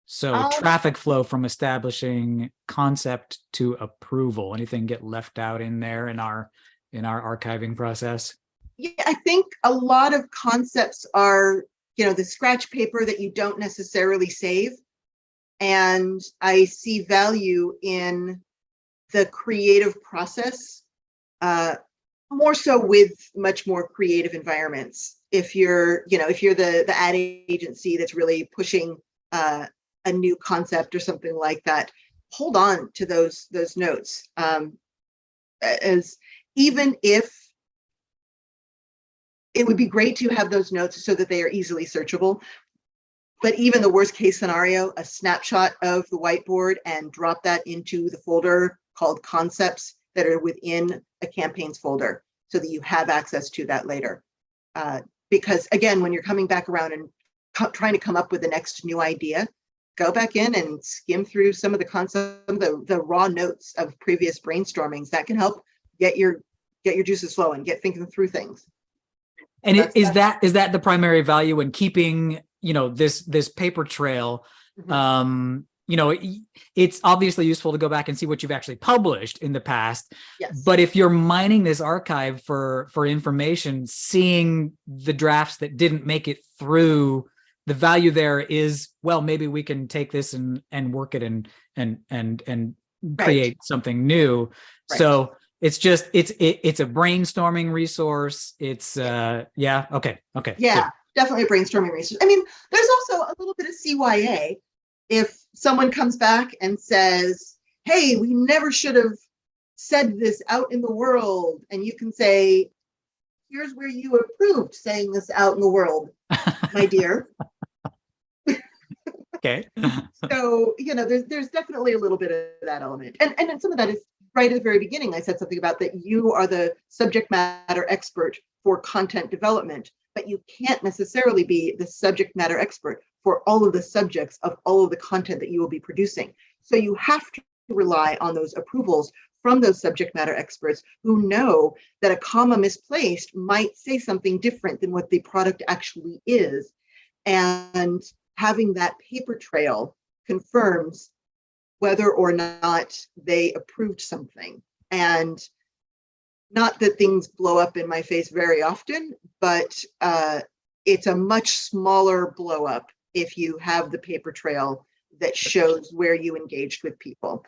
[SPEAKER 1] So traffic flow from establishing concept to approval. Anything get left out in there in our archiving process?
[SPEAKER 2] Yeah, I think a lot of concepts are, you know, the scratch paper that you don't necessarily save. And I see value in the creative process, more so with much more creative environments. If you're the ad agency that's really pushing a new concept or something like that, hold on to those notes. As even if it would be great to have those notes so that they are easily searchable, but even the worst case scenario, a snapshot of the whiteboard and drop that into the folder called concepts that are within a campaigns folder, so that you have access to that later. Because again, when you're coming back around and trying to come up with the next new idea, go back in and skim through some of the concepts, the raw notes of previous brainstormings. That can help get your juices flowing, get thinking through things.
[SPEAKER 1] And is that the primary value in keeping, you know, this paper trail? Mm-hmm. You know, it's obviously useful to go back and see what you've actually published in the past.
[SPEAKER 2] Yes.
[SPEAKER 1] But if you're mining this archive for information, seeing the drafts that didn't make it through, the value there is, well, maybe we can take this and work it and create right. something new. Right. So it's just it's a brainstorming resource. It's okay. Yeah, good.
[SPEAKER 2] Definitely a brainstorming resource. I mean, there's also a little bit of CYA. If someone comes back and says, hey, we never should have said this out in the world, and you can say, here's where you approved saying this out in the world, my dear.
[SPEAKER 1] Okay.
[SPEAKER 2] So, you know, there's definitely a little bit of that element. And then some of that is right at the very beginning. I said something about that you are the subject matter expert for content development, but you can't necessarily be the subject matter expert for all of the subjects of all of the content that you will be producing. So you have to rely on those approvals from those subject matter experts who know that a comma misplaced might say something different than what the product actually is. And having that paper trail confirms whether or not they approved something. And not that things blow up in my face very often, but it's a much smaller blow up if you have the paper trail that shows where you engaged with people.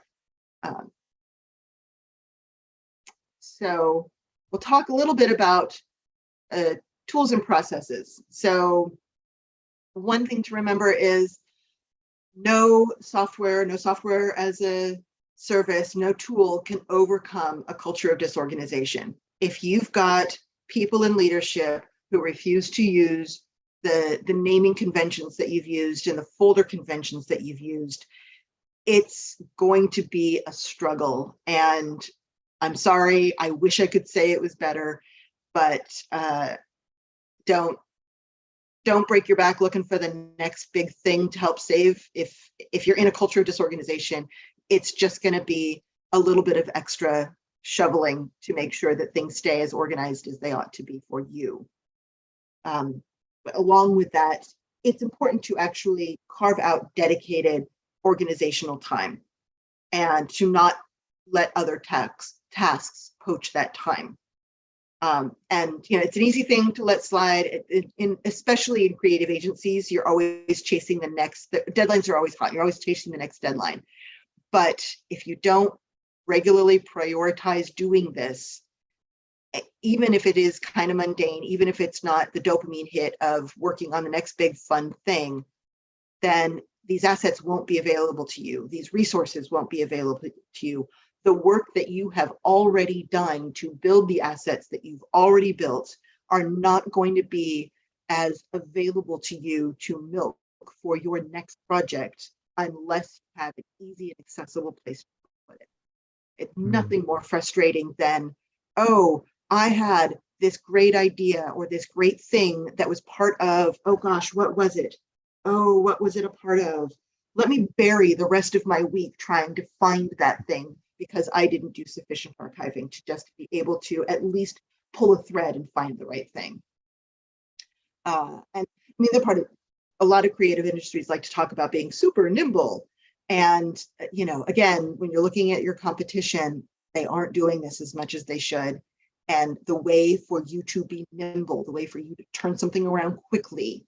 [SPEAKER 2] So we'll talk a little bit about tools and processes. So one thing to remember is no software as a service, no tool can overcome a culture of disorganization. If you've got people in leadership who refuse to use the naming conventions that you've used and the folder conventions that you've used, it's going to be a struggle. And I'm sorry, I wish I could say it was better, but don't don't break your back looking for the next big thing to help save. If you're in a culture of disorganization, it's just going to be a little bit of extra shoveling to make sure that things stay as organized as they ought to be for you. But along with that, it's important to actually carve out dedicated organizational time and to not let other tasks poach that time. And it's an easy thing to let slide, especially in creative agencies. You're always chasing the deadlines are always hot. You're always chasing the next deadline. But if you don't regularly prioritize doing this, even if it is kind of mundane, even if it's not the dopamine hit of working on the next big fun thing, then these assets won't be available to you. These resources won't be available to you. The work that you have already done to build the assets that you've already built are not going to be as available to you to milk for your next project unless you have an easy and accessible place to put it. It's nothing more frustrating than, oh, I had this great idea or this great thing that was part of, oh gosh, what was it? Oh, what was it a part of? Let me bury the rest of my week trying to find that thing because I didn't do sufficient archiving to just be able to at least pull a thread and find the right thing. And I mean, the part of a lot of creative industries like to talk about being super nimble. And, again, when you're looking at your competition, they aren't doing this as much as they should. And the way for you to be nimble, the way for you to turn something around quickly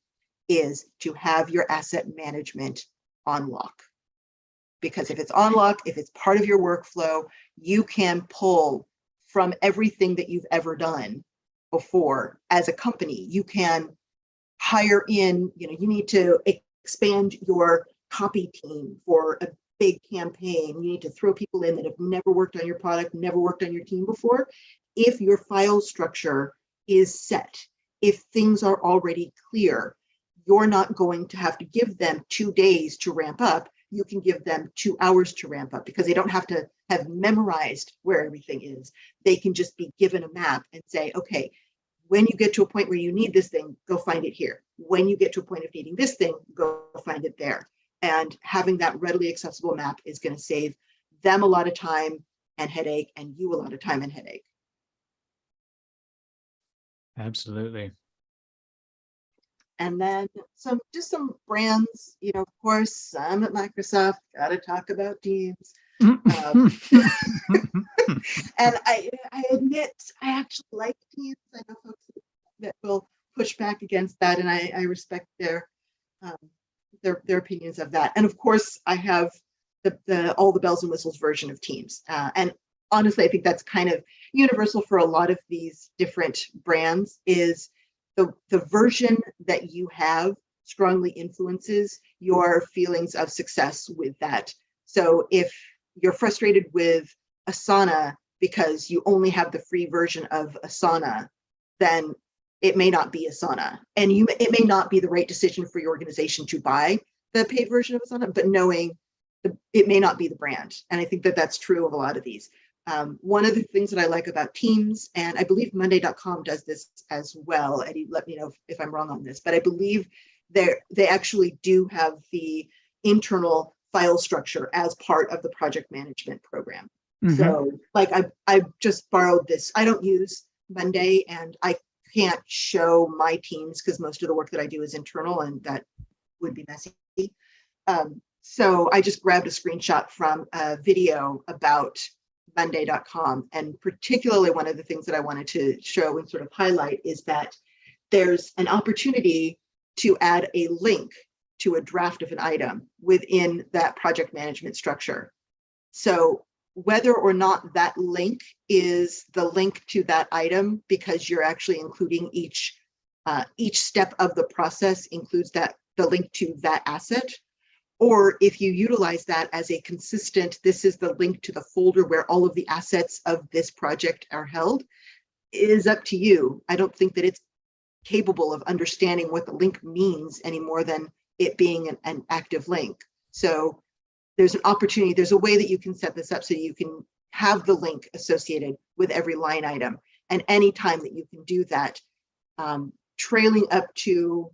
[SPEAKER 2] is to have your asset management on lock. Because if it's on lock, if it's part of your workflow, you can pull from everything that you've ever done before as a company. You can hire in, you need to expand your copy team for a big campaign. You need to throw people in that have never worked on your product, never worked on your team before. If your file structure is set, if things are already clear, you're not going to have to give them 2 days to ramp up. You can give them 2 hours to ramp up because they don't have to have memorized where everything is. They can just be given a map and say, okay, when you get to a point where you need this thing, go find it here. When you get to a point of needing this thing, go find it there. And having that readily accessible map is going to save them a lot of time and headache, and you a lot of time and headache.
[SPEAKER 1] Absolutely.
[SPEAKER 2] And then some brands, of course, I'm at Microsoft, got to talk about Teams. And I admit, I actually like Teams. I know folks that will push back against that, and I respect their opinions of that. And of course, I have the all the bells and whistles version of Teams. And honestly, I think that's kind of universal for a lot of these different brands is the version that you have strongly influences your feelings of success with that. So if you're frustrated with Asana because you only have the free version of Asana, then it may not be Asana. And it may not be the right decision for your organization to buy the paid version of Asana, but knowing it may not be the brand. And I think that that's true of a lot of these. One of the things that I like about Teams, and I believe Monday.com does this as well, and let me know if I'm wrong on this, but I believe they actually do have the internal file structure as part of the project management program. Mm-hmm. So like I just borrowed this. I don't use Monday, and I can't show my teams because most of the work that I do is internal, and that would be messy. So I just grabbed a screenshot from a video about Monday.com. And particularly one of the things that I wanted to show and sort of highlight is that there's an opportunity to add a link to a draft of an item within that project management structure. So whether or not that link is the link to that item, because you're actually including each step of the process includes the link to that asset, or if you utilize that as a consistent, this is the link to the folder where all of the assets of this project are held, is up to you. I don't think that it's capable of understanding what the link means any more than it being an active link. So there's an opportunity, there's a way that you can set this up so you can have the link associated with every line item. And any time that you can do that, trailing up to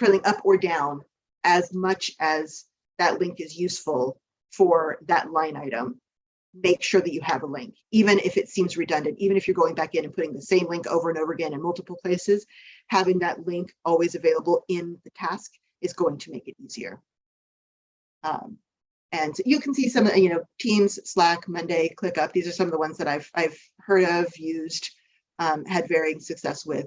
[SPEAKER 2] trailing up or down as much as that link is useful for that line item. Make sure that you have a link, even if it seems redundant, even if you're going back in and putting the same link over and over again in multiple places, having that link always available in the task is going to make it easier. And you can see some of, Teams, Slack, Monday, ClickUp. These are some of the ones that I've heard of, used, had varying success with.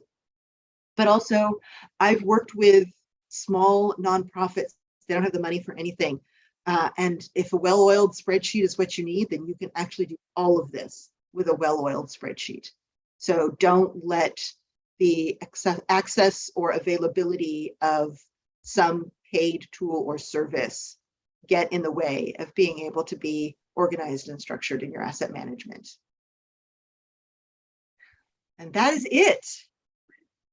[SPEAKER 2] But also, I've worked with small nonprofits. They don't have the money for anything. And if a well-oiled spreadsheet is what you need, then you can actually do all of this with a well-oiled spreadsheet. So don't let the access or availability of some paid tool or service get in the way of being able to be organized and structured in your asset management. And that is it.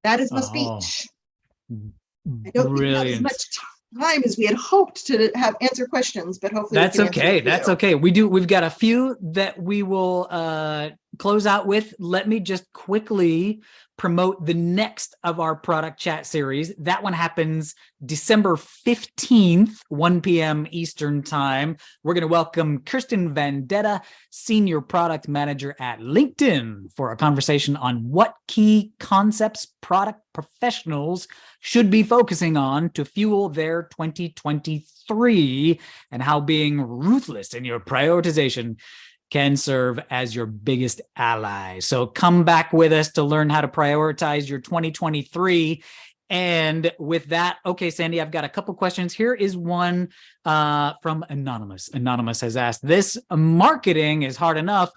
[SPEAKER 2] That is my speech. I don't think we have as much time as we had hoped to have answer questions, but hopefully
[SPEAKER 1] that's okay. That's okay. We've got a few that we will close out with. Let me just quickly promote the next of our product chat series. That one happens December 15th, 1 p.m. Eastern time. We're going to welcome Kirsten Vendetta, Senior Product Manager at LinkedIn, for a conversation on what key concepts product professionals should be focusing on to fuel their 2023, and how being ruthless in your prioritization can serve as your biggest ally. So come back with us to learn how to prioritize your 2023. And with that, okay, Sandi, I've got a couple questions. Here is one from Anonymous. Anonymous has asked, this marketing is hard enough.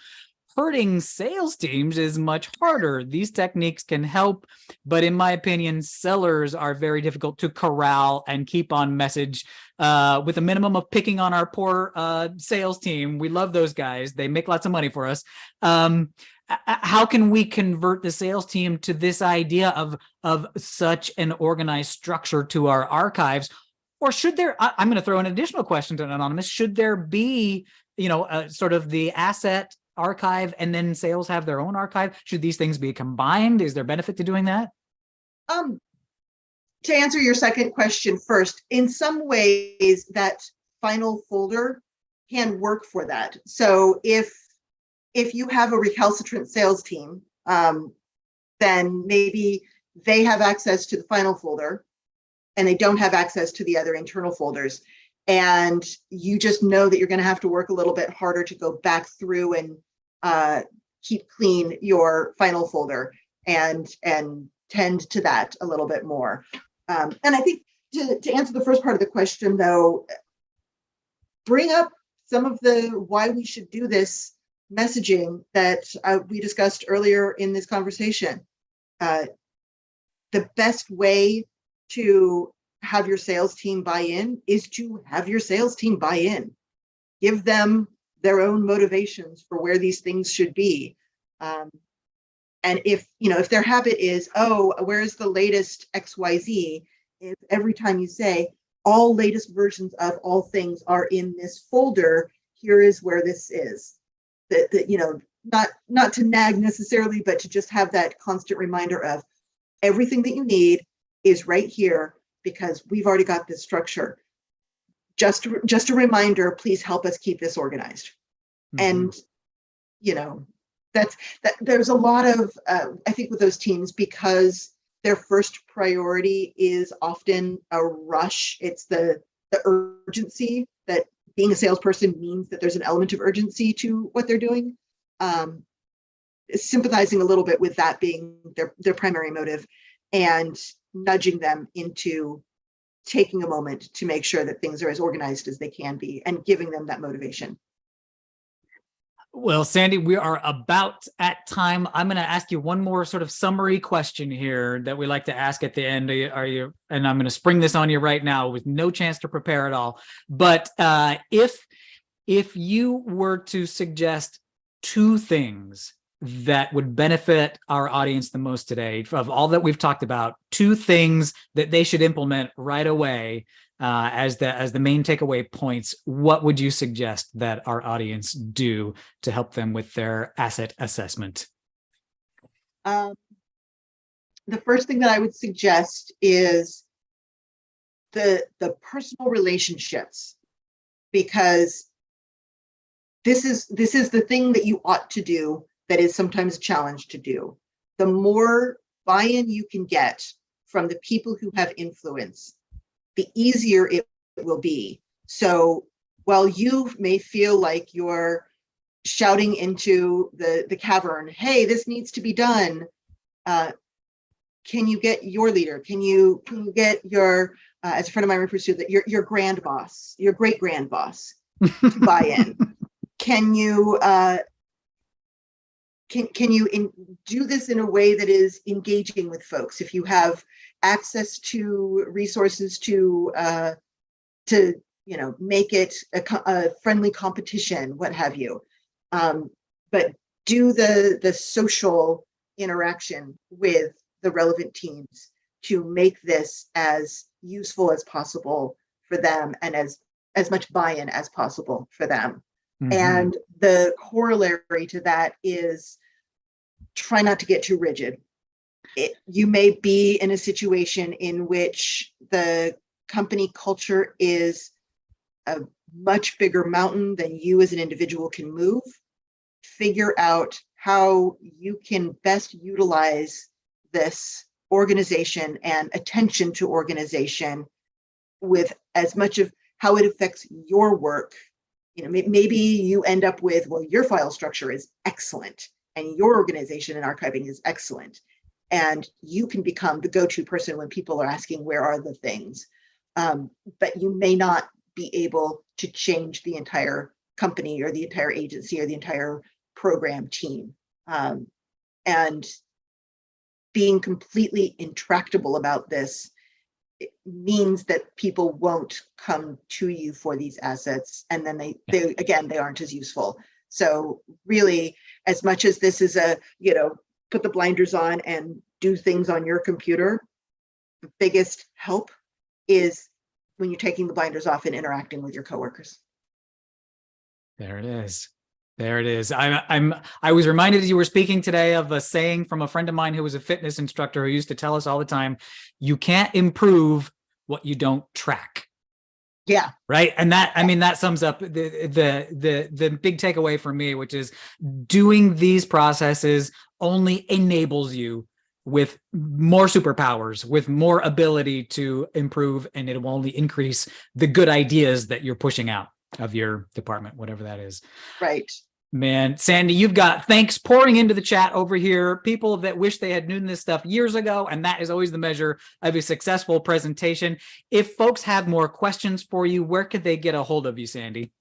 [SPEAKER 1] Hurting sales teams is much harder. These techniques can help, but in my opinion, sellers are very difficult to corral and keep on message with a minimum of picking on our poor sales team. We love those guys. They make lots of money for us. How can we convert the sales team to this idea of such an organized structure to our archives? Or should there, I'm going to throw an additional question to Anonymous. Should there be, sort of the asset archive and then sales have their own archive? Should these things be combined? Is there benefit to doing that?
[SPEAKER 2] To answer your second question first, in some ways that final folder can work for that. So if you have a recalcitrant sales team, then maybe they have access to the final folder and they don't have access to the other internal folders. And you just know that you're going to have to work a little bit harder to go back through and keep clean your final folder and tend to that a little bit more. And I think to answer the first part of the question, though, bring up some of the why we should do this messaging that we discussed earlier in this conversation. The best way to have your sales team buy in is to have your sales team buy in. Give them their own motivations for where these things should be. And if their habit is, oh, where's the latest XYZ? If every time you say all latest versions of all things are in this folder, here is where this is. Not to nag necessarily, but to just have that constant reminder of everything that you need is right here, because we've already got this structure. Just a reminder, please help us keep this organized. Mm-hmm. And, there's a lot of, I think with those teams, because their first priority is often a rush. It's the urgency that being a salesperson means that there's an element of urgency to what they're doing. Sympathizing a little bit with that being their primary motive and nudging them into taking a moment to make sure that things are as organized as they can be and giving them that motivation.
[SPEAKER 1] Well, Sandi, we are about at time. I'm going to ask you one more sort of summary question here that we like to ask at the end. Are you? And I'm going to spring this on you right now with no chance to prepare at all. But if you were to suggest two things that would benefit our audience the most today, of all that we've talked about, two things that they should implement right away as the main takeaway points, what would you suggest that our audience do to help them with their asset assessment?
[SPEAKER 2] The first thing that I would suggest is the personal relationships, because this is the thing that you ought to do that is sometimes a challenge to do. The more buy-in you can get from the people who have influence, the easier it will be. So while you may feel like you're shouting into the cavern, hey, this needs to be done, can you get your leader? Can you get your, as a friend of mine refers to that, your grand boss, your great grand boss to buy in? Can you do this in a way that is engaging with folks? If you have access to resources to make it a friendly competition, what have you, but do the social interaction with the relevant teams to make this as useful as possible for them and as much buy-in as possible for them. Mm-hmm. And the corollary to that is try not to get too rigid. You may be in a situation in which the company culture is a much bigger mountain than you as an individual can move. Figure out how you can best utilize this organization and attention to organization with as much of how it affects your work. Maybe you end up with, well, your file structure is excellent and your organization and archiving is excellent, and you can become the go-to person when people are asking where are the things, but you may not be able to change the entire company or the entire agency or the entire program team. And being completely intractable about this, it means that people won't come to you for these assets, and then they aren't as useful. So really, as much as this is put the blinders on and do things on your computer, the biggest help is when you're taking the blinders off and interacting with your coworkers.
[SPEAKER 1] There it is. There it is. I was reminded as you were speaking today of a saying from a friend of mine who was a fitness instructor who used to tell us all the time, you can't improve what you don't track.
[SPEAKER 2] Yeah.
[SPEAKER 1] Right. And that sums up the big takeaway for me, which is doing these processes only enables you with more superpowers, with more ability to improve, and it will only increase the good ideas that you're pushing out of your department, whatever that is.
[SPEAKER 2] Right.
[SPEAKER 1] Man, Sandi, you've got thanks pouring into the chat over here. People that wish they had known this stuff years ago, and that is always the measure of a successful presentation. If folks have more questions for you, where could they get a hold of you, Sandi?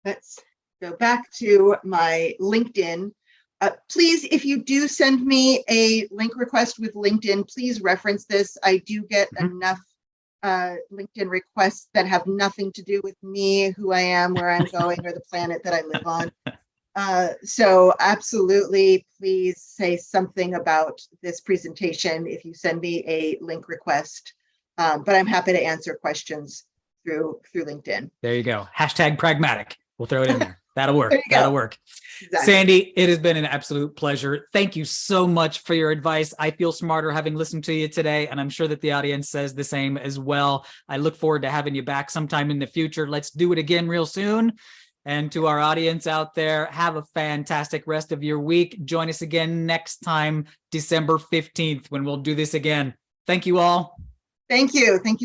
[SPEAKER 2] Let's go back to my LinkedIn. Please, if you do send me a link request with LinkedIn, please reference this. I do get enough LinkedIn requests that have nothing to do with me, who I am, where I'm going, or the planet that I live on. So absolutely, please say something about this presentation if you send me a link request. But I'm happy to answer questions through LinkedIn.
[SPEAKER 1] There you go. #pragmatic. We'll throw it in there. That'll work. That'll work.
[SPEAKER 2] Exactly.
[SPEAKER 1] Sandi, it has been an absolute pleasure. Thank you so much for your advice. I feel smarter having listened to you today, and I'm sure that the audience says the same as well. I look forward to having you back sometime in the future. Let's do it again real soon. And to our audience out there, have a fantastic rest of your week. Join us again next time, December 15th, when we'll do this again. Thank you all.
[SPEAKER 2] Thank you. Thank you.